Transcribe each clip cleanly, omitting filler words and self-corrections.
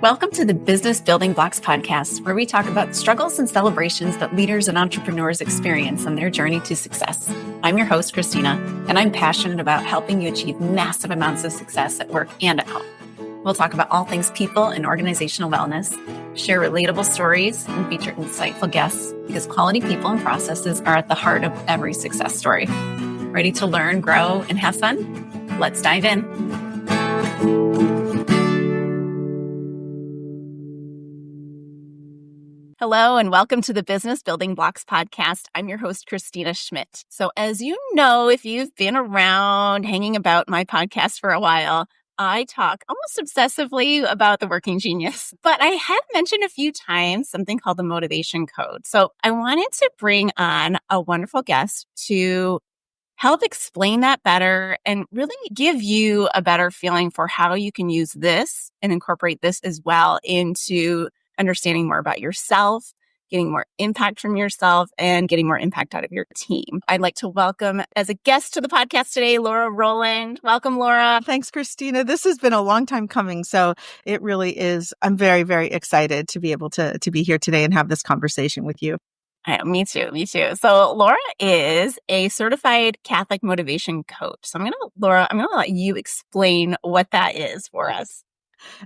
Welcome to the Business Building Blocks podcast, where we talk about struggles and celebrations that leaders and entrepreneurs experience on their journey to success. I'm your host, Kristina, and I'm passionate about helping you achieve massive amounts of success at work and at home. We'll talk about all things people and organizational wellness, share relatable stories, and feature insightful guests because quality people and processes are at the heart of every success story. Ready to learn, grow, and have fun? Let's dive in. Hello, and welcome to the Business Building Blocks podcast. I'm your host, Kristina Schmitt. So as you know, if you've been around hanging about my podcast for a while, I talk almost obsessively about the working genius. But I have mentioned a few times something called the motivation code. So I wanted to bring on a wonderful guest to help explain that better and really give you a better feeling for how you can use this and incorporate this as well into understanding more about yourself, getting more impact from yourself, and getting more impact out of your team. I'd like to welcome as a guest to the podcast today, Laura Roland. Welcome, Laura. Thanks, Kristina. This has been a long time coming, so it really is. I'm very, very excited to be able to be here today and have this conversation with you. Me too. So Laura is a certified Catholic motivation coach. So I'm going to let you explain what that is for us.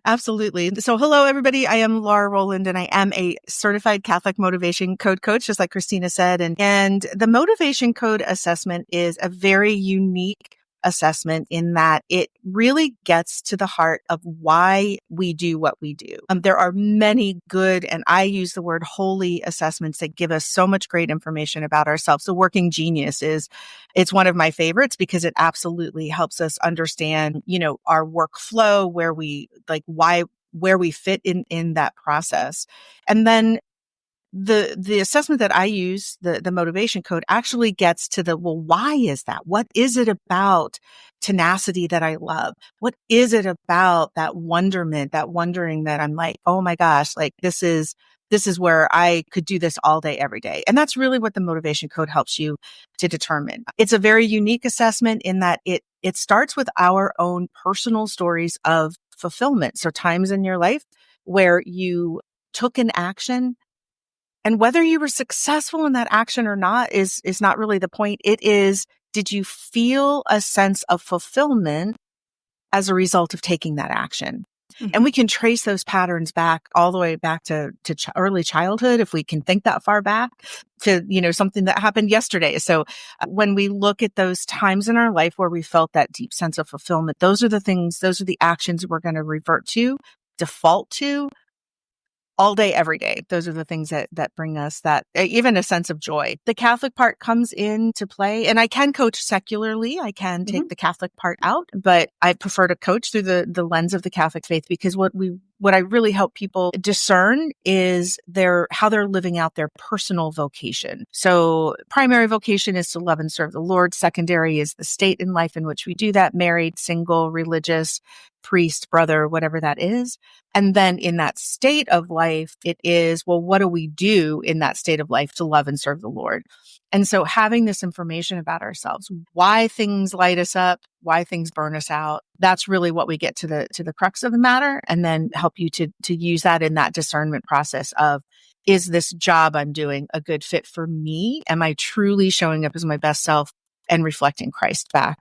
Absolutely. So hello, everybody. I am Laura Roland, and I am a certified Catholic motivation code coach, just like Kristina said. And the motivation code assessment is a very unique assessment in that it really gets to the heart of why we do what we do. There are many good, and I use the word holy assessments that give us so much great information about ourselves. The working genius it's one of my favorites because it absolutely helps us understand, our workflow, where we fit in that process. And then the assessment that I use, the motivation code, actually gets to why is that? What is it about tenacity that I love? What is it about that wonderment, that wondering that I'm like, oh my gosh, like this is where I could do this all day, every day. And that's really what the motivation code helps you to determine. It's a very unique assessment in that it starts with our own personal stories of fulfillment. So times in your life where you took an action, and whether you were successful in that action or not is not really the point. It is, did you feel a sense of fulfillment as a result of taking that action? Mm-hmm. And we can trace those patterns back all the way back to early childhood, if we can think that far back to, something that happened yesterday. So when we look at those times in our life where we felt that deep sense of fulfillment, those are the actions we're going to revert to, default to, all day, every day. Those are the things that bring us that, even a sense of joy. The Catholic part comes into play, and I can coach secularly. I can take the Catholic part out, but I prefer to coach through the lens of the Catholic faith, because what I really help people discern is how they're living out their personal vocation. So primary vocation is to love and serve the Lord. Secondary is the state in life in which we do that: married, single, religious, priest, brother, whatever that is. And then in that state of life, it is, what do we do in that state of life to love and serve the Lord? And so having this information about ourselves, why things light us up, why things burn us out, that's really what we get to the crux of the matter, and then help you to use that in that discernment process of, is this job I'm doing a good fit for me? Am I truly showing up as my best self and reflecting Christ back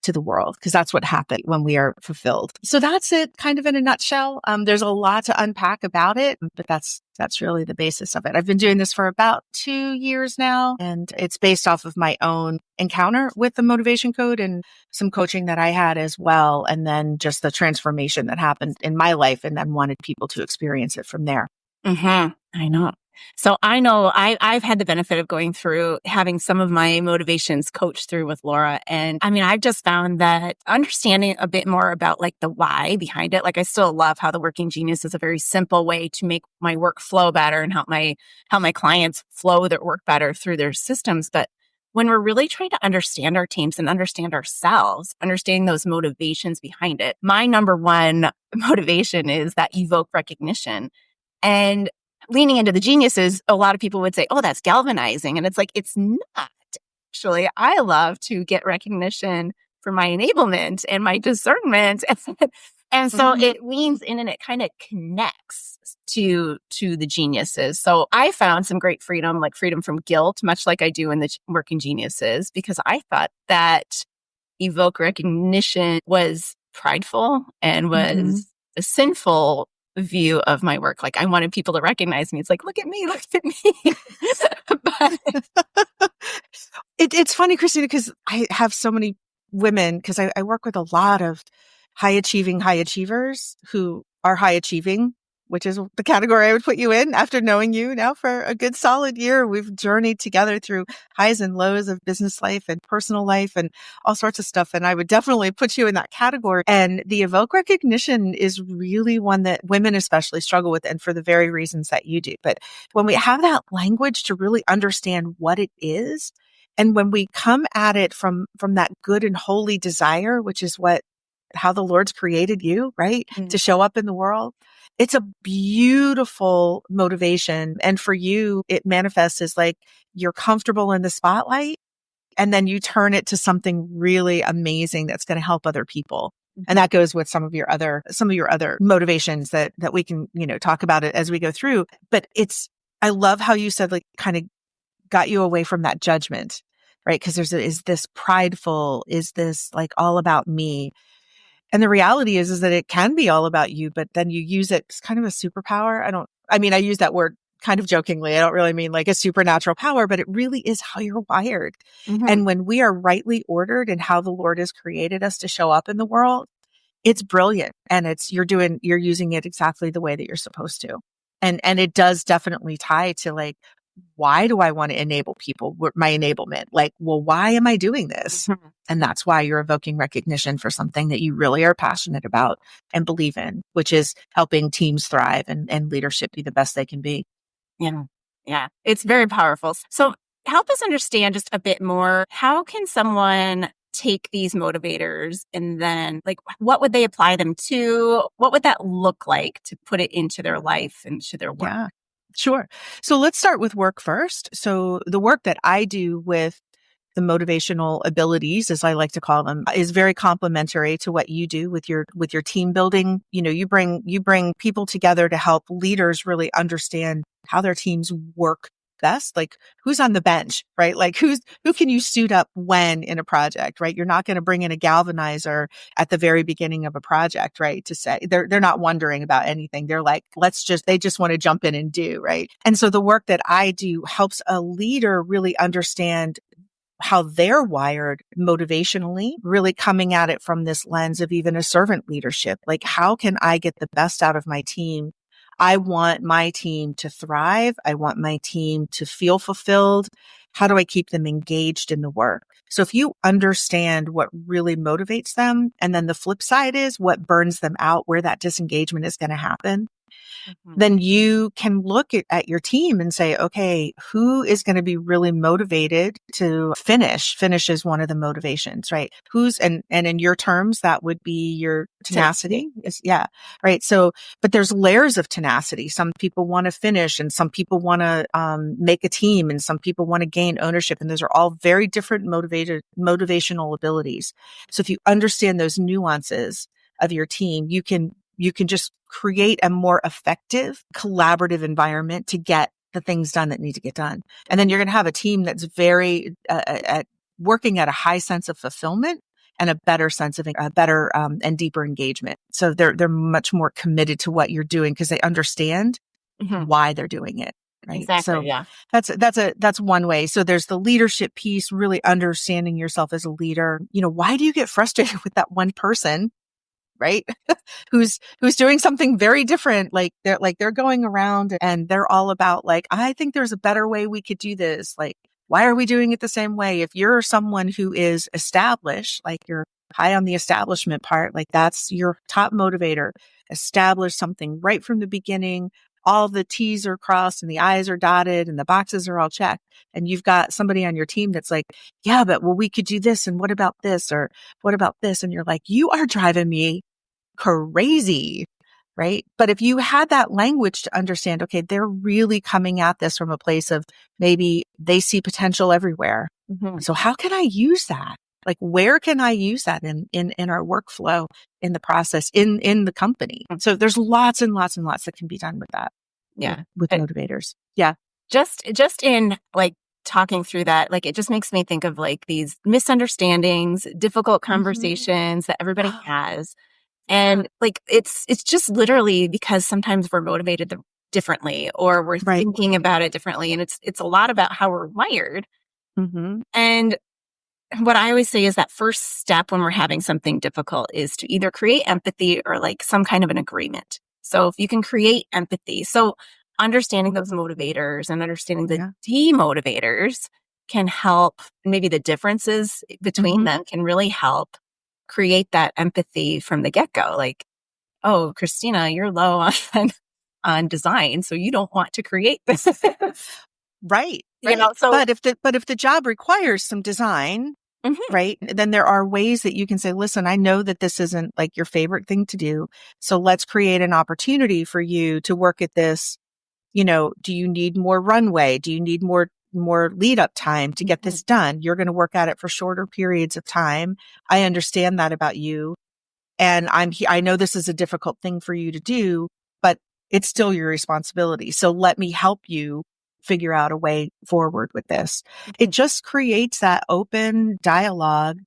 to the world? Because that's what happened when we are fulfilled. So that's it, kind of in a nutshell. There's a lot to unpack about it, but that's really the basis of it. I've been doing this for about 2 years now, and it's based off of my own encounter with the motivation code and some coaching that I had as well, and then just the transformation that happened in my life, and then wanted people to experience it from there. I know. So I know I've had the benefit of going through having some of my motivations coached through with Laura. And I mean, I've just found that understanding a bit more about like the why behind it, like I still love how the working genius is a very simple way to make my work flow better and help my clients flow their work better through their systems. But when we're really trying to understand our teams and understand ourselves, understanding those motivations behind it, my number one motivation is that evoke recognition. And leaning into the geniuses, a lot of people would say, oh, that's galvanizing. And it's like, it's not. Actually, I love to get recognition for my enablement and my discernment And so it leans in and it kind of connects to the geniuses. So I found some great freedom, like freedom from guilt, much like I do in the Working Geniuses, because I thought that evoke recognition was prideful and was a sinful view of my work. Like I wanted people to recognize me. It's like, look at me, look at me. But It's funny, Kristina, because I have so many women, because I work with a lot of high achievers who are high achieving, which is the category I would put you in after knowing you now for a good solid year. We've journeyed together through highs and lows of business life and personal life and all sorts of stuff. And I would definitely put you in that category. And the evoke recognition is really one that women especially struggle with, and for the very reasons that you do. But when we have that language to really understand what it is, and when we come at it from that good and holy desire, which is how the Lord's created you, right? To show up in the world. It's a beautiful motivation. And for you, it manifests as like you're comfortable in the spotlight, and then you turn it to something really amazing that's going to help other people. And that goes with some of your other motivations that we can, talk about it as we go through. But I love how you said, like, kind of got you away from that judgment, right? Because is this prideful? Is this like all about me? And the reality is that it can be all about you, but then you use it as kind of a superpower. I use that word kind of jokingly. I don't really mean like a supernatural power, but it really is how you're wired. And when we are rightly ordered in how the Lord has created us to show up in the world, it's brilliant. And you're using it exactly the way that you're supposed to. And it does definitely tie to like, why do I want to enable people? My enablement, like, well, why am I doing this? And that's why you're evoking recognition for something that you really are passionate about and believe in, which is helping teams thrive and leadership be the best they can be. Yeah. Yeah. It's very powerful. So help us understand just a bit more. How can someone take these motivators and then like, what would they apply them to? What would that look like to put it into their life and to their work? Yeah. Sure. So let's start with work first. So the work that I do with the motivational abilities, as I like to call them, is very complementary to what you do with your team building. You bring people together to help leaders really understand how their teams work best. Like who's on the bench, right? Like who can you suit up when in a project, right? You're not going to bring in a galvanizer at the very beginning of a project, right? To say they're not wondering about anything. They're like, they just want to jump in and do, right? And so the work that I do helps a leader really understand how they're wired motivationally, really coming at it from this lens of even a servant leadership. Like, how can I get the best out of my team? I want my team to thrive. I want my team to feel fulfilled. How do I keep them engaged in the work? So if you understand what really motivates them, and then the flip side is what burns them out, where that disengagement is going to happen, then you can look at your team and say, okay, who is going to be really motivated to finish? Finish is one of the motivations, right? And in your terms, that would be your tenacity. Yeah. Right. So, but there's layers of tenacity. Some people want to finish, and some people want to make a team, and some people want to gain ownership. And those are all very different motivational abilities. So if you understand those nuances of your team, you can just create a more effective collaborative environment to get the things done that need to get done. And then you're going to have a team that's very working at a high sense of fulfillment and a better sense of and deeper engagement. So they're much more committed to what you're doing because they understand why they're doing it. Right. Exactly. So yeah. That's one way. So there's the leadership piece, really understanding yourself as a leader. Why do you get frustrated with that one person? Right? who's doing something very different. Like they're going around and they're all about like, I think there's a better way we could do this. Like, why are we doing it the same way? If you're someone who is established, like you're high on the establishment part, like that's your top motivator. Establish something right from the beginning. All the T's are crossed and the I's are dotted and the boxes are all checked. And you've got somebody on your team that's like, yeah, but we could do this. And what about this? Or what about this? And you're like, you are driving me crazy. Right. But if you had that language to understand, okay, they're really coming at this from a place of maybe they see potential everywhere. So how can I use that? Like, where can I use that in our workflow, in the process, in the company? So there's lots and lots and lots that can be done with that. Yeah. With motivators. Yeah. Just in like talking through that, like it just makes me think of like these misunderstandings, difficult conversations that everybody has. And like it's just literally because sometimes we're motivated differently, or we're thinking about it differently. And it's a lot about how we're wired. And what I always say is that first step when we're having something difficult is to either create empathy or like some kind of an agreement. So if you can create empathy, so understanding those motivators and understanding the de-motivators can help. Maybe the differences between them can really help create that empathy from the get-go. Like, oh, Kristina, you're low on design, so you don't want to create this. Right. You know, so but if the job requires some design, right, then there are ways that you can say, listen, I know that this isn't like your favorite thing to do, so let's create an opportunity for you to work at this. You know, do you need more runway? Do you need more lead up time to get this done? You're going to work at it for shorter periods of time. I understand that about you. And I know this is a difficult thing for you to do, but it's still your responsibility. So let me help you figure out a way forward with this. It just creates that open dialogue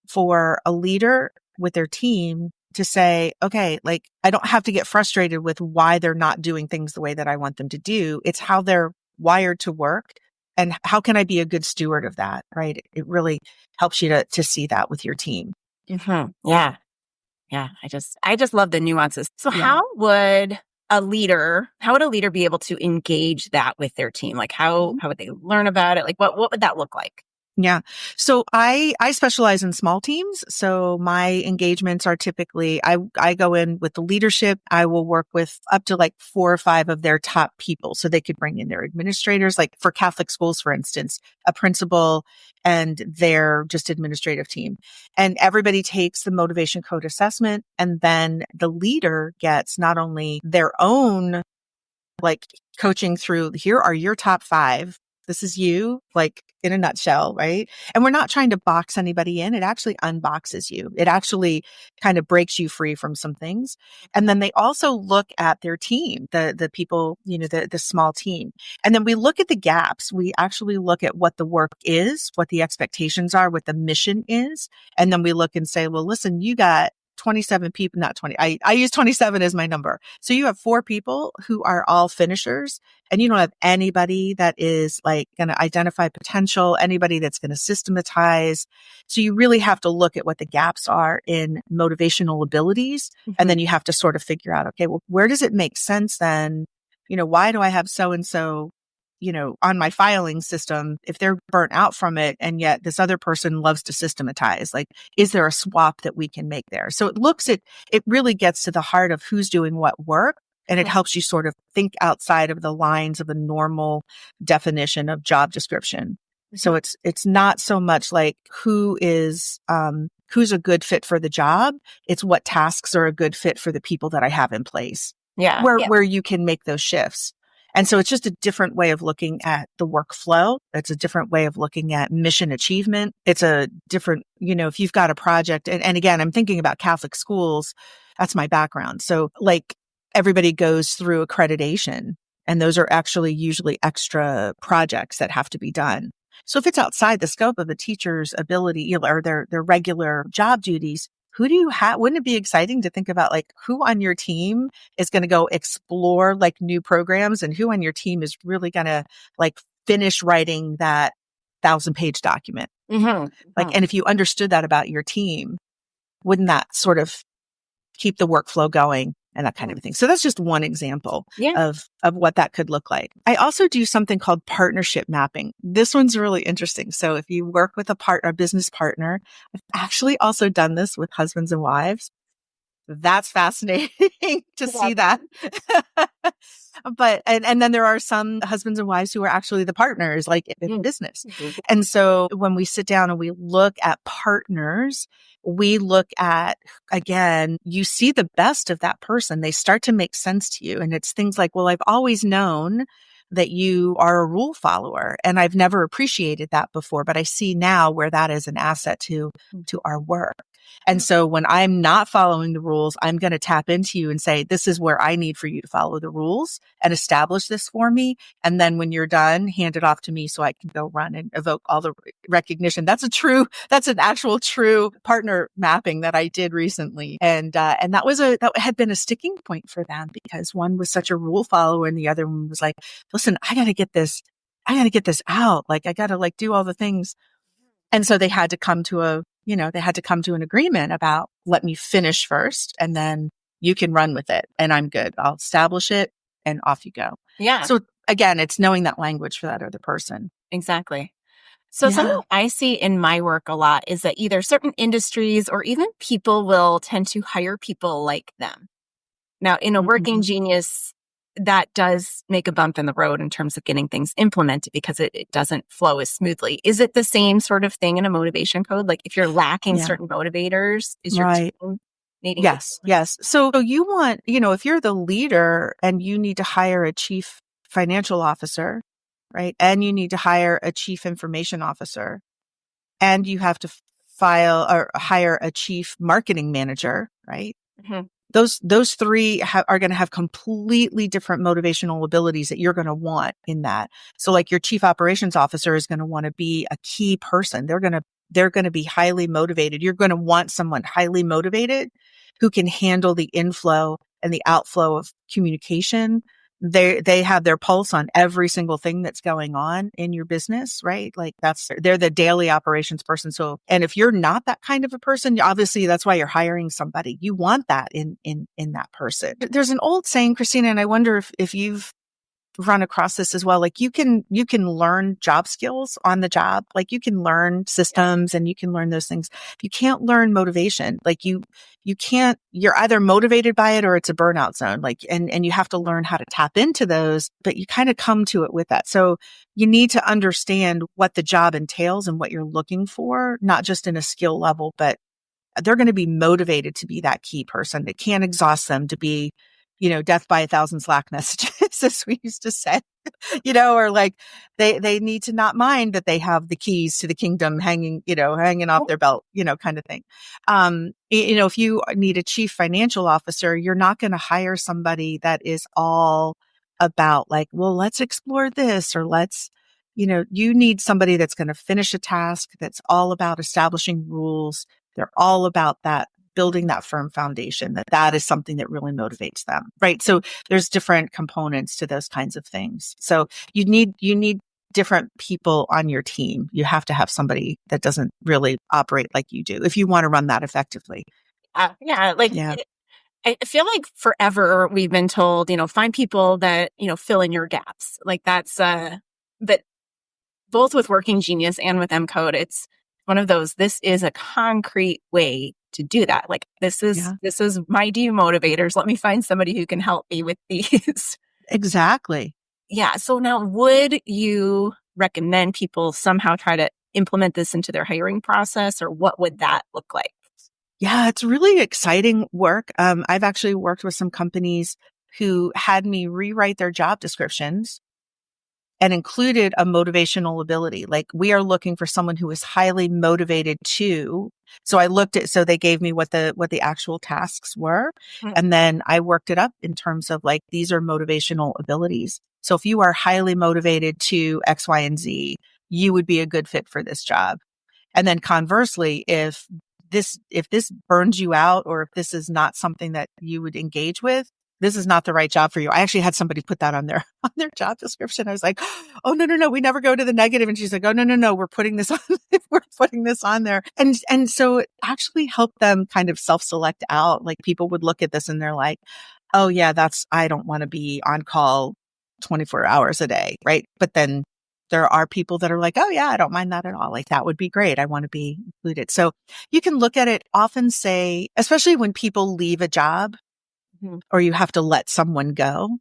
for a leader with their team to say, okay, like I don't have to get frustrated with why they're not doing things the way that I want them to do. It's how they're wired to work. And how can I be a good steward of that? Right. It really helps you to see that with your team. Yeah. Yeah. I just love the nuances. So how would a leader be able to engage that with their team? Like how would they learn about it? Like what would that look like? Yeah. So I specialize in small teams. So my engagements are typically, I go in with the leadership. I will work with up to like 4 or 5 of their top people. So they could bring in their administrators, like for Catholic schools, for instance, a principal and their just administrative team. And everybody takes the motivation code assessment. And then the leader gets not only their own like coaching through, here are your top 5. This is you, like in a nutshell, right? And we're not trying to box anybody in. It actually unboxes you. It actually kind of breaks you free from some things. And then they also look at their team, the people, you know, the small team. And then we look at the gaps. We actually look at what the work is, what the expectations are, what the mission is. And then we look and say, well, listen, you got 27 people, not 20. I use 27 as my number. So you have 4 people who are all finishers, and you don't have anybody that is like going to identify potential, anybody that's going to systematize. So you really have to look at what the gaps are in motivational abilities. And then you have to sort of figure out, okay, well, where does it make sense then? You know, why do I have so-and-so, you know, on my filing system if they're burnt out from it, and yet this other person loves to systematize? Like, is there a swap that we can make there? So it really gets to the heart of who's doing what work, and it helps you sort of think outside of the lines of the normal definition of job description. So it's not so much like who's a good fit for the job. It's what tasks are a good fit for the people that I have in place. Where you can make those shifts. And so it's just a different way of looking at the workflow. It's a different way of looking at mission achievement. It's a different, you know, if you've got a project, and again, I'm thinking about Catholic schools, that's my background. So like everybody goes through accreditation, and those are actually usually extra projects that have to be done. So if it's outside the scope of a teacher's ability, you know, or their regular job duties, who do you have? Wouldn't it be exciting to think about like who on your team is going to go explore like new programs, and who on your team is really going to like finish writing that 1,000-page document? Like, and if you understood that about your team, wouldn't that sort of keep the workflow going and that kind of thing? So that's just one example of what that could look like. I also do something called partnership mapping. This one's really interesting. So if you work with a business partner, I've actually also done this with husbands and wives. That's fascinating to see that. But, and then there are some husbands and wives who are actually the partners, like in business. And so when we sit down and we look at partners, we look at, again, you see the best of that person. They start to make sense to you. And it's things like, well, I've always known that you are a rule follower. And I've never appreciated that before, but I see now where that is an asset to our work. And so when I'm not following the rules, I'm going to tap into you and say, this is where I need for you to follow the rules and establish this for me. And then when you're done, hand it off to me so I can go run and evoke all the recognition. That's an actual true partner mapping that I did recently. And that had been a sticking point for them because one was such a rule follower and the other one was like, listen, I got to get this out. Like, I got to do all the things. And so they had to come to an agreement about, let me finish first and then you can run with it and I'm good. I'll establish it and off you go. Yeah. So again, it's knowing that language for that other person. Exactly. So something I see in my work a lot is that either certain industries or even people will tend to hire people like them. Now, in a working genius, that does make a bump in the road in terms of getting things implemented because it doesn't flow as smoothly. Is it the same sort of thing in a motivation code? Like if you're lacking certain motivators, is your team needing? Yes. So you want, if you're the leader and you need to hire a chief financial officer, right? And you need to hire a chief information officer and you have to hire a chief marketing manager, right? Mm-hmm. Those three are going to have completely different motivational abilities that you're going to want in that. So like your chief operations officer is going to want to be a key person. They're going to be highly motivated. You're going to want someone highly motivated who can handle the inflow and the outflow of communication. They have their pulse on every single thing that's going on in your business, right? Like they're the daily operations person. So, and if you're not that kind of a person, obviously that's why you're hiring somebody. You want that in that person. There's an old saying, Kristina, and I wonder if you've run across this as well. Like you can learn job skills on the job. Like you can learn systems and you can learn those things. You can't learn motivation. Like you can't, you're either motivated by it or it's a burnout zone. Like, and you have to learn how to tap into those, but you kind of come to it with that. So you need to understand what the job entails and what you're looking for, not just in a skill level, but they're going to be motivated to be that key person. It can't exhaust them to be, death by 1,000 Slack messages, as we used to say, or like they need to not mind that they have the keys to the kingdom hanging off their belt, kind of thing. If you need a chief financial officer, you're not going to hire somebody that is all about like, well, let's explore this or you need somebody that's going to finish a task that's all about establishing rules. They're all about that, building that firm foundation, that is something that really motivates them, right? So there's different components to those kinds of things. So you need different people on your team. You have to have somebody that doesn't really operate like you do if you want to run that effectively. I feel like forever we've been told, find people that, fill in your gaps. Like that's, but both with Working Genius and with MCode, it's one of those, this is a concrete way to do that. Like this is my de-motivators. Let me find somebody who can help me with these. Exactly. Yeah. So now would you recommend people somehow try to implement this into their hiring process, or what would that look like? Yeah, it's really exciting work. I've actually worked with some companies who had me rewrite their job descriptions and included a motivational ability. Like we are looking for someone who is highly motivated to. So they gave me what the actual tasks were. Mm-hmm. And then I worked it up in terms of like, these are motivational abilities. So if you are highly motivated to X, Y, and Z, you would be a good fit for this job. And then conversely, if this burns you out, or if this is not something that you would engage with, this is not the right job for you. I actually had somebody put that on their job description. I was like, oh, no, we never go to the negative. And she's like, oh, no, we're putting this on, we're putting this on there. And so it actually helped them kind of self-select out. Like people would look at this and they're like, oh yeah, I don't want to be on call 24 hours a day. Right. But then there are people that are like, oh yeah, I don't mind that at all. Like that would be great. I want to be included. So you can look at it, often say, especially when people leave a job, or you have to let someone go.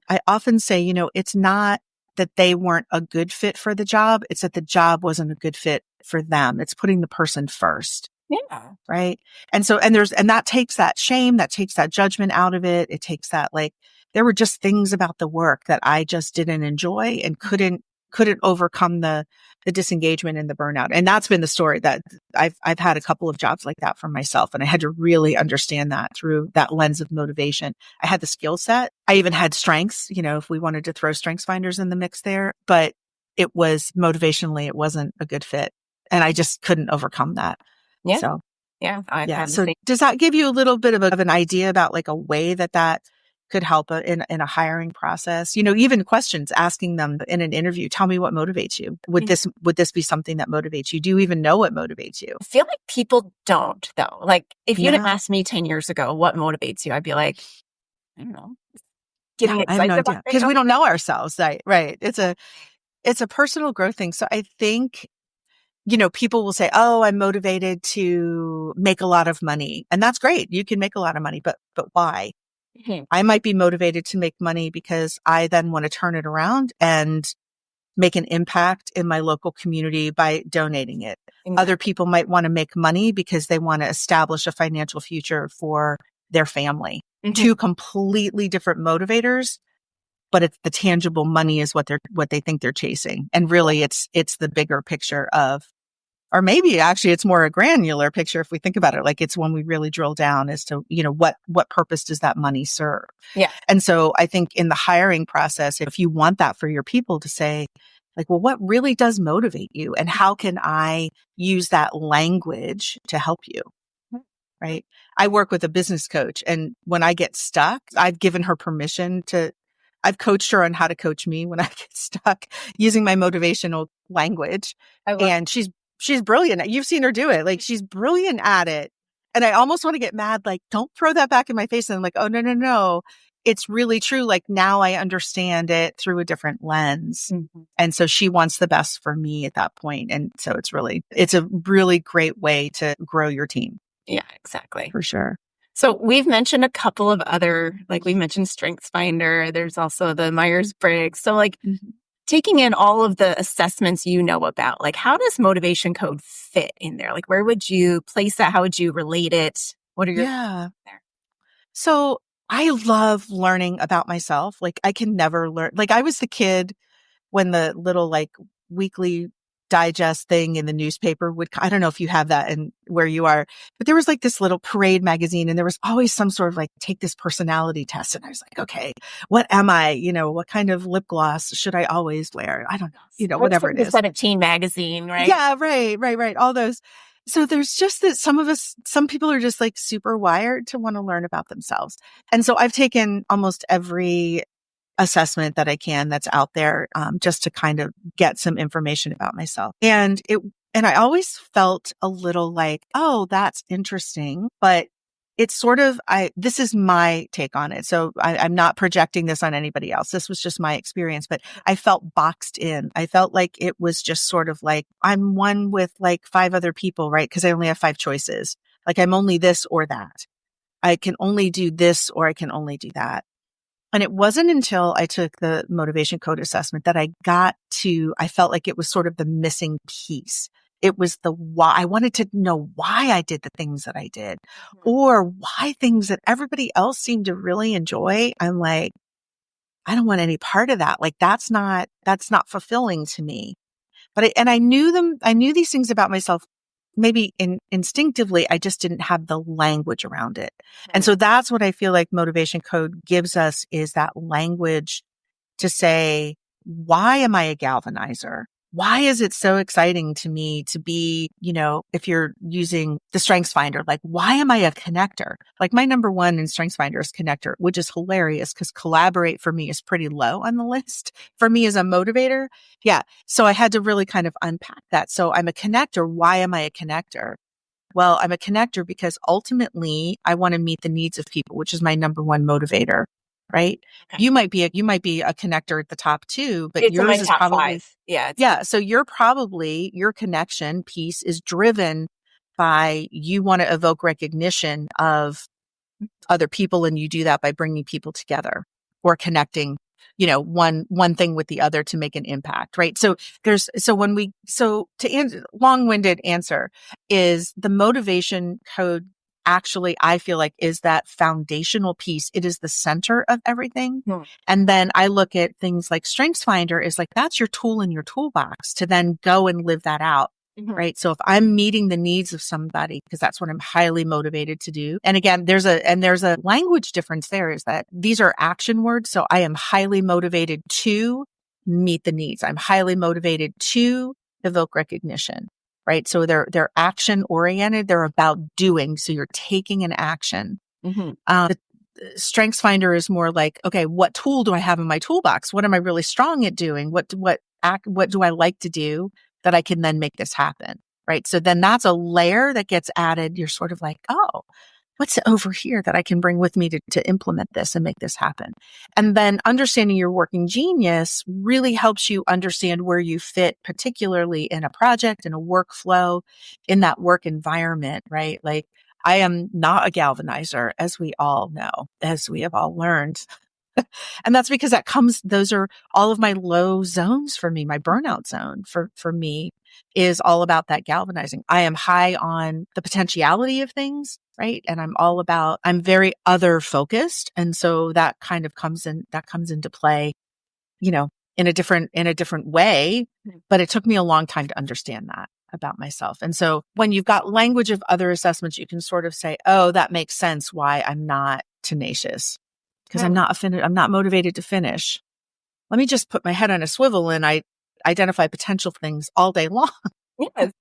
I often say, it's not that they weren't a good fit for the job. It's that the job wasn't a good fit for them. It's putting the person first. Yeah. Right. And so, and that takes that shame, that takes that judgment out of it. It takes that like, there were just things about the work that I just didn't enjoy and couldn't overcome the disengagement and the burnout. And that's been the story that I've had a couple of jobs like that for myself. And I had to really understand that through that lens of motivation. I had the skill set. I even had strengths, if we wanted to throw strengths finders in the mix there, but it was motivationally, it wasn't a good fit. And I just couldn't overcome that. Yeah. So, I've had the So same. does that give you a little bit of an idea about like a way that could help in a hiring process? Even questions, asking them in an interview, tell me what motivates you. Would this be something that motivates you? Do you even know what motivates you? I feel like people don't, though. Like if you'd have asked me 10 years ago, what motivates you? I'd be like, I don't know. Getting excited, I have no idea, because we don't know ourselves. Right. It's a personal growth thing. So I think, people will say, oh, I'm motivated to make a lot of money. And that's great. You can make a lot of money, but why? Mm-hmm. I might be motivated to make money because I then want to turn it around and make an impact in my local community by donating it. Mm-hmm. Other people might want to make money because they want to establish a financial future for their family. Mm-hmm. Two completely different motivators, but it's the tangible money is what they think they're chasing. And really it's the bigger picture of, or maybe actually it's more a granular picture if we think about it. Like it's when we really drill down as to, what purpose does that money serve? Yeah. And so I think in the hiring process, if you want that for your people to say like, well, what really does motivate you? And how can I use that language to help you? Right. I work with a business coach, and when I get stuck, I've given her permission I've coached her on how to coach me when I get stuck using my motivational language. And she's brilliant. You've seen her do it. Like she's brilliant at it. And I almost want to get mad. Like, don't throw that back in my face. And I'm like, oh, no. It's really true. Like now I understand it through a different lens. Mm-hmm. And so she wants the best for me at that point. And so it's a really great way to grow your team. Yeah, exactly. For sure. So we've mentioned a couple of other, like we mentioned StrengthsFinder. There's also the Myers-Briggs. So like taking in all of the assessments about, like how does Motivation Code fit in there? Like where would you place that? How would you relate it? What are your there? So I love learning about myself. Like I can never learn. Like I was the kid when the little like weekly digest thing in the newspaper I don't know if you have that and where you are, but there was like this little parade magazine and there was always some sort of like, take this personality test. And I was like, okay, what am I? What kind of lip gloss should I always wear? I don't know, whatever it is. The 17 magazine, right? Yeah, right. All those. So there's just that some people are just like super wired to want to learn about themselves. And so I've taken almost every assessment that I can that's out there, just to kind of get some information about myself. And I always felt a little like, oh, that's interesting, but it's sort of, this is my take on it. So I'm not projecting this on anybody else. This was just my experience, but I felt boxed in. I felt like it was just sort of like, I'm one with like 5 other people, right? Because I only have 5 choices. Like I'm only this or that. I can only do this or I can only do that. And it wasn't until I took the Motivation Code assessment that I felt like it was sort of the missing piece. It was the why. I wanted to know why I did the things that I did, or why things that everybody else seemed to really enjoy. I'm like, I don't want any part of that. Like that's not fulfilling to me. But I knew these things about myself. Maybe instinctively, I just didn't have the language around it. And so that's what I feel like Motivation Code gives us, is that language to say, why am I a galvanizer? Why is it so exciting to me to be, if you're using the StrengthsFinder, like, why am I a connector? Like my number 1 in StrengthsFinder is connector, which is hilarious because collaborate for me is pretty low on the list for me as a motivator. Yeah. So I had to really kind of unpack that. So I'm a connector. Why am I a connector? Well, I'm a connector because ultimately I want to meet the needs of people, which is my number 1 motivator. Right. Okay. You might be a connector at the top too, but it's yours is probably 5. Yeah. Yeah. So your connection piece is driven by, you want to evoke recognition of other people. And you do that by bringing people together or connecting, one thing with the other to make an impact. Right. So long-winded answer is the Motivation Code actually, I feel like is that foundational piece. It is the center of everything. Hmm. And then I look at things like StrengthsFinder is like, that's your tool in your toolbox to then go and live that out. Mhm. Right. So if I'm meeting the needs of somebody, because that's what I'm highly motivated to do. And again, there's a language difference there, is that these are action words. So I am highly motivated to meet the needs. I'm highly motivated to evoke recognition. Right. So they're action oriented. They're about doing. So you're taking an action. Mhm. The StrengthsFinder is more like, okay, what tool do I have in my toolbox? What am I really strong at doing? What do I like to do that I can then make this happen? Right. So then that's a layer that gets added. You're sort of like, oh, what's over here that I can bring with me to implement this and make this happen? And then understanding your working genius really helps you understand where you fit, particularly in a project, in a workflow, in that work environment, right? Like, I am not a galvanizer, as we all know, as we have all learned. And that's because those are all of my low zones for me. My burnout zone for me is all about that galvanizing. I am high on the potentiality of things, right? And I'm very other focused. And so that kind of comes into play, in a different way. But it took me a long time to understand that about myself. And so when you've got language of other assessments, you can sort of say, oh, that makes sense why I'm not tenacious. Because I'm not motivated to finish. Let me just put my head on a swivel and I identify potential things all day long. Yes.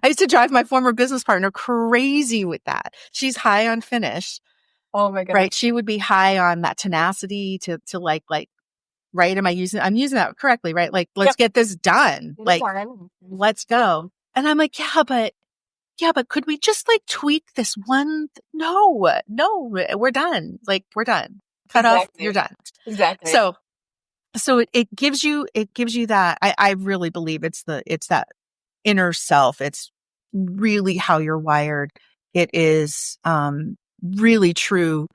I used to drive my former business partner crazy with that. She's high on finish. Oh my God. Right. She would be high on that tenacity to like, right. I'm using that correctly, right? Like, let's get this done. Like, let's go. And I'm like, yeah, but could we just like tweak this one? No, we're done. Like, we're done. Cut off, you're done. Exactly. So it gives you that. I really believe it's that inner self. It's really how you're wired. It is really true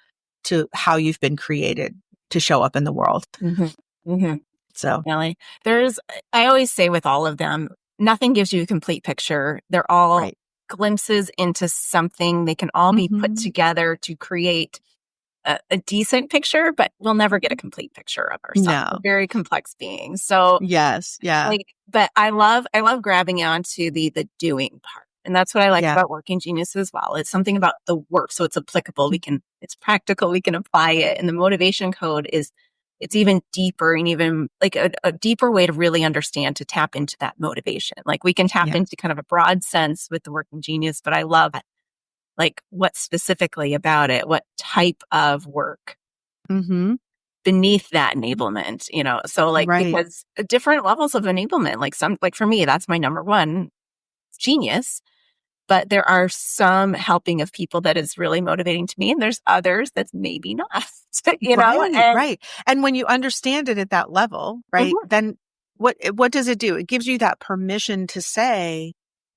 to how you've been created to show up in the world. Mm-hmm. Mm-hmm. So really, I always say with all of them, nothing gives you a complete picture. They're all glimpses into something. They can all be put together to create a decent picture, but we'll never get a complete picture of ourselves. No. We're very complex beings. So yes, yeah. But I love grabbing onto the doing part. And that's what I like about Working Genius as well. It's something about the work. So it's applicable. It's practical. We can apply it. And the motivation code it's even deeper and even like a deeper way to really understand, to tap into that motivation. Like we can tap into kind of a broad sense with the Working Genius, but I love like what specifically about it, what type of work beneath that enablement, so like, because different levels of enablement, like for me, that's my number one genius, but there are some helping of people that is really motivating to me. And there's others that's maybe not, Right. And when you understand it at that level, right, then what does it do? It gives you that permission to say,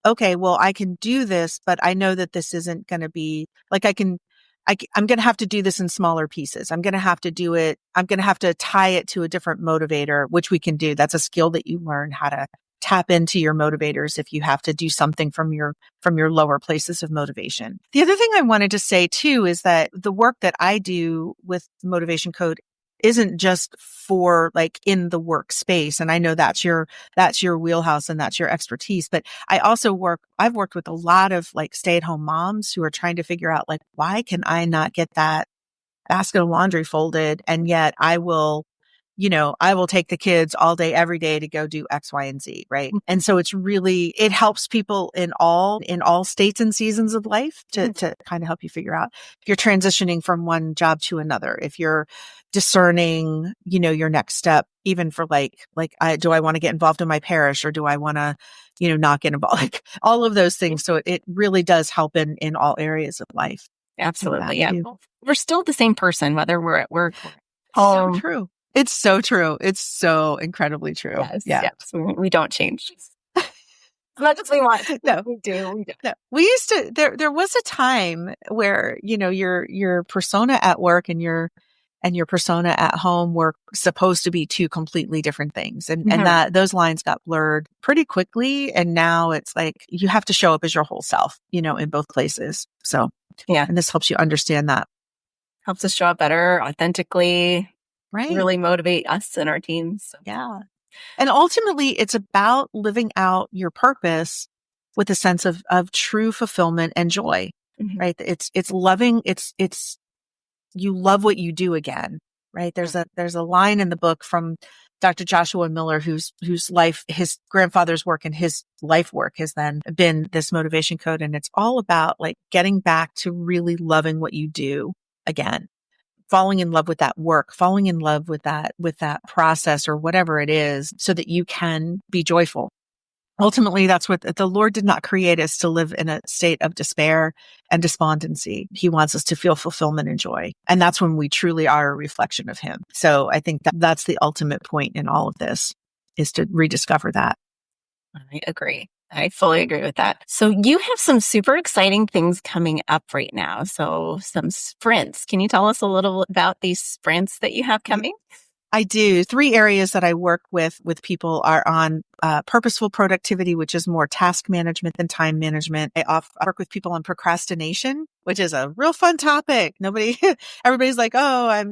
okay, well, I can do this, but I know that this isn't going to be like, I'm going to have to do this in smaller pieces. I'm going to have to do it. I'm going to have to tie it to a different motivator, which we can do. That's a skill that you learn, how to tap into your motivators if you have to do something from your lower places of motivation. The other thing I wanted to say too is that the work that I do with the Motivation Code isn't just for like in the workspace. And I know that's your wheelhouse and that's your expertise. But I've worked with a lot of like stay-at-home moms who are trying to figure out like, why can I not get that basket of laundry folded? And yet I will take the kids all day, every day to go do X, Y, and Z. Right. And so it helps people in all states and seasons of life to kind of help you figure out if you're transitioning from one job to another, if you're discerning, your next step, even for do I want to get involved in my parish or do I want to, not get involved, like all of those things. So it really does help in all areas of life. Absolutely. Yeah. We're still the same person, whether we're at work or home. So true. It's so true. It's so incredibly true. Yes. We don't change. As much as we want. No, we do. No. We used to, there was a time where, your persona at work and your persona at home were supposed to be two completely different things. And that those lines got blurred pretty quickly. And now it's like, you have to show up as your whole self, in both places. So Yeah. And this helps you understand that. Helps us show up better, authentically, Right. really motivate us and our teams. Yeah. And ultimately, it's about living out your purpose with a sense of true fulfillment and joy, right? It's loving, it's, you love what you do again, right? There's a line in the book from Dr. Joshua Miller, whose life, his grandfather's work and his life work has then been this motivation code. And it's all about like getting back to really loving what you do again, falling in love with that work, falling in love with that process or whatever it is so that you can be joyful. Ultimately, that's what the Lord did not create us to live in a state of despair and despondency. He wants us to feel fulfillment and joy. And that's when we truly are a reflection of Him. So I think that's the ultimate point in all of this, is to rediscover that. I agree. I fully agree with that. So you have some super exciting things coming up right now. So some sprints. Can you tell us a little about these sprints that you have coming? I do. 3 areas that I work with people are on purposeful productivity, which is more task management than time management. I work with people on procrastination, which is a real fun topic. Everybody's like, oh, I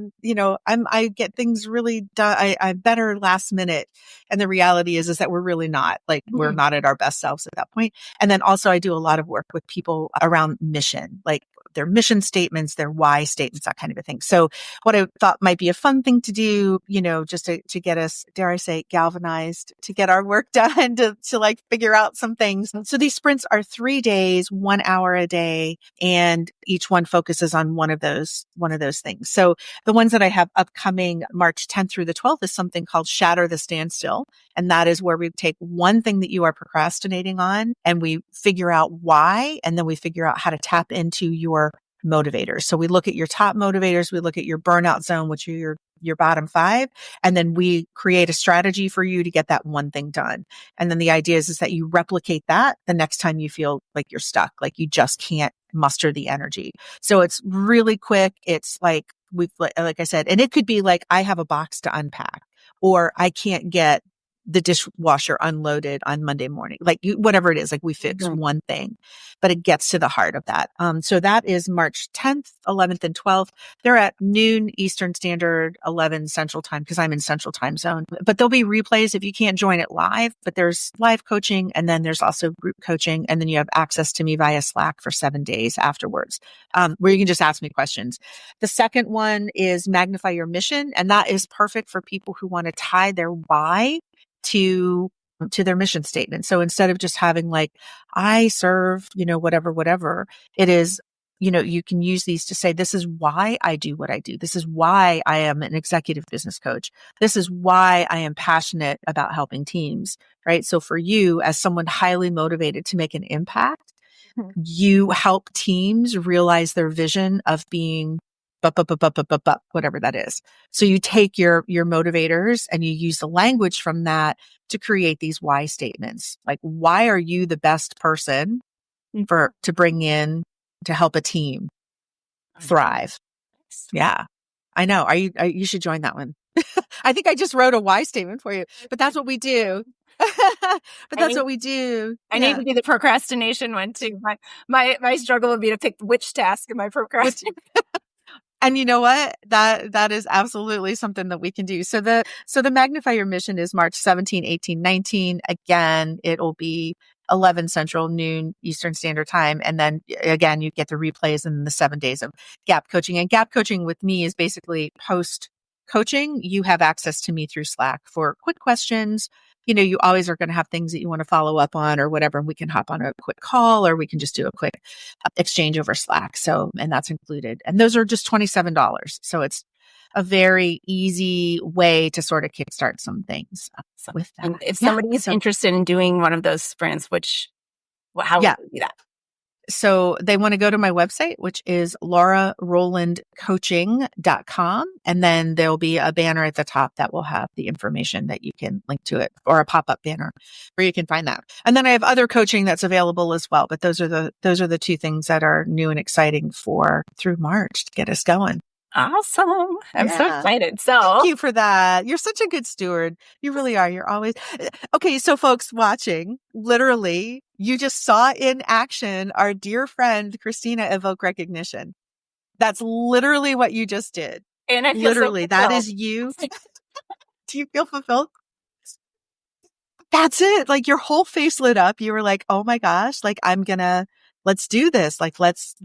get things really done. I'm better last minute. And the reality is that we're really not. Like, we're not at our best selves at that point. And then also I do a lot of work with people around mission, like their mission statements, their why statements, that kind of a thing. So what I thought might be a fun thing to do, just to get us, dare I say, galvanized, to get our work done, to like figure out some things. So these sprints are 3 days, 1 hour a day, and each one focuses on one of those things. So the ones that I have upcoming March 10th through the 12th is something called Shatter the Standstill. And that is where we take one thing that you are procrastinating on and we figure out why, and then we figure out how to tap into your motivators. So we look at your top motivators, we look at your burnout zone, which are your bottom 5, and then we create a strategy for you to get that one thing done. And then the idea is that you replicate that the next time you feel like you're stuck, like you just can't muster the energy. So it's really quick. It's like I said, and it could be like, I have a box to unpack, or I can't get the dishwasher unloaded on Monday morning, like whatever it is, like we fix one thing, but it gets to the heart of that. So that is March 10th, 11th, and 12th. They're at noon Eastern Standard, 11 Central Time, because I'm in Central Time Zone. But there'll be replays if you can't join it live, but there's live coaching, and then there's also group coaching. And then you have access to me via Slack for 7 days afterwards, where you can just ask me questions. The second one is Magnify Your Mission. And that is perfect for people who want to tie their why to their mission statement. So instead of just having like, I serve, whatever, it is, you can use these to say, this is why I do what I do. This is why I am an executive business coach. This is why I am passionate about helping teams, right? So for you, as someone highly motivated to make an impact, you help teams realize their vision of being whatever that is. So you take your motivators and you use the language from that to create these why statements. Like, why are you the best person to bring in to help a team thrive? Yeah, I know. You should join that one. I think I just wrote a why statement for you, but that's what we do. What we do. I need to be the procrastination one too. My struggle would be to pick which task am I procrastinating. And you know what? That is absolutely something that we can do. So the Magnify Your Mission is March 17, 18, 19. Again, it'll be 11 Central, noon Eastern Standard Time. And then again, you get the replays and the 7 days of gap coaching. And gap coaching with me is basically post coaching. You have access to me through Slack for quick questions. You always are going to have things that you want to follow up on or whatever. And we can hop on a quick call, or we can just do a quick exchange over Slack. So, and that's included. And those are just $27. So it's a very easy way to sort of kickstart some things with that. And if somebody is interested in doing one of those sprints, how would we do that? So they want to go to my website, which is laurarolandcoaching.com. And then there'll be a banner at the top that will have the information that you can link to it, or a pop-up banner where you can find that. And then I have other coaching that's available as well. But those are the 2 things that are new and exciting through March to get us going. Awesome. I'm so Yeah. excited. Thank So you for that. You're such a good steward. You really are. You're always okay. So, folks watching, literally, you just saw in action our dear friend Kristina evoke recognition. That's literally what you just did. and I feel so Literally, that fulfilled. is you. Do you feel fulfilled? That's it. Like your whole face lit up. You were like, oh my gosh, like let's do this. Like let's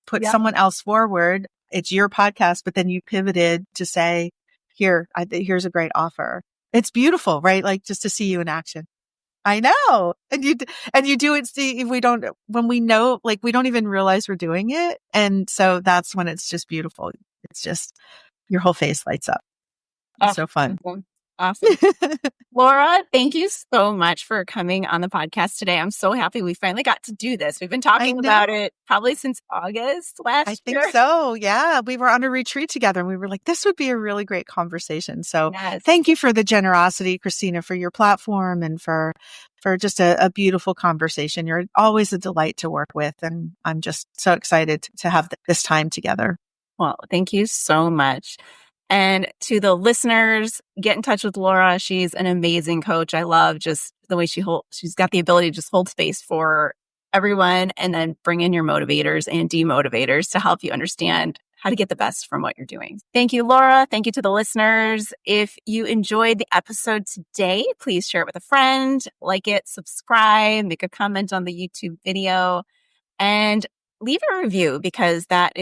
put Yep. someone else forward. It's your podcast, but then you pivoted to say, here's a great offer. It's beautiful, right? Like just to see you in action. I know. And you do it. See, if when we know, like we don't even realize we're doing it. And so that's when it's just beautiful. It's just your whole face lights up. It's so fun. Awesome. Laura, thank you so much for coming on the podcast today. I'm so happy we finally got to do this. We've been talking about it probably since August last year. I think so. Yeah. We were on a retreat together and we were like, this would be a really great conversation. So Thank you for the generosity, Kristina, for your platform and for just a beautiful conversation. You're always a delight to work with. And I'm just so excited to have this time together. Well, thank you so much. And to the listeners, get in touch with Laura. She's an amazing coach. I love just the way she's got the ability to just hold space for everyone and then bring in your motivators and demotivators to help you understand how to get the best from what you're doing. Thank you, Laura. Thank you to the listeners. If you enjoyed the episode today, please share it with a friend, like it, subscribe, make a comment on the YouTube video, and leave a review because that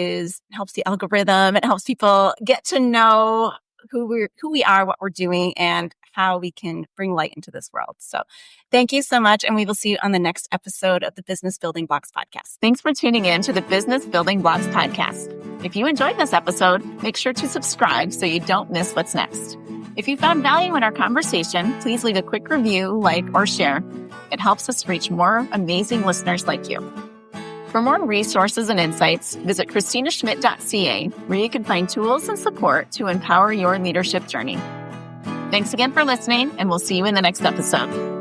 helps the algorithm. It helps people get to know who we are, what we're doing, and how we can bring light into this world. So thank you so much. And we will see you on the next episode of the Business Building Blocks podcast. Thanks for tuning in to the Business Building Blocks podcast. If you enjoyed this episode, make sure to subscribe so you don't miss what's next. If you found value in our conversation, please leave a quick review, like, or share. It helps us reach more amazing listeners like you. For more resources and insights, visit KristinaSchmitt.ca, where you can find tools and support to empower your leadership journey. Thanks again for listening, and we'll see you in the next episode.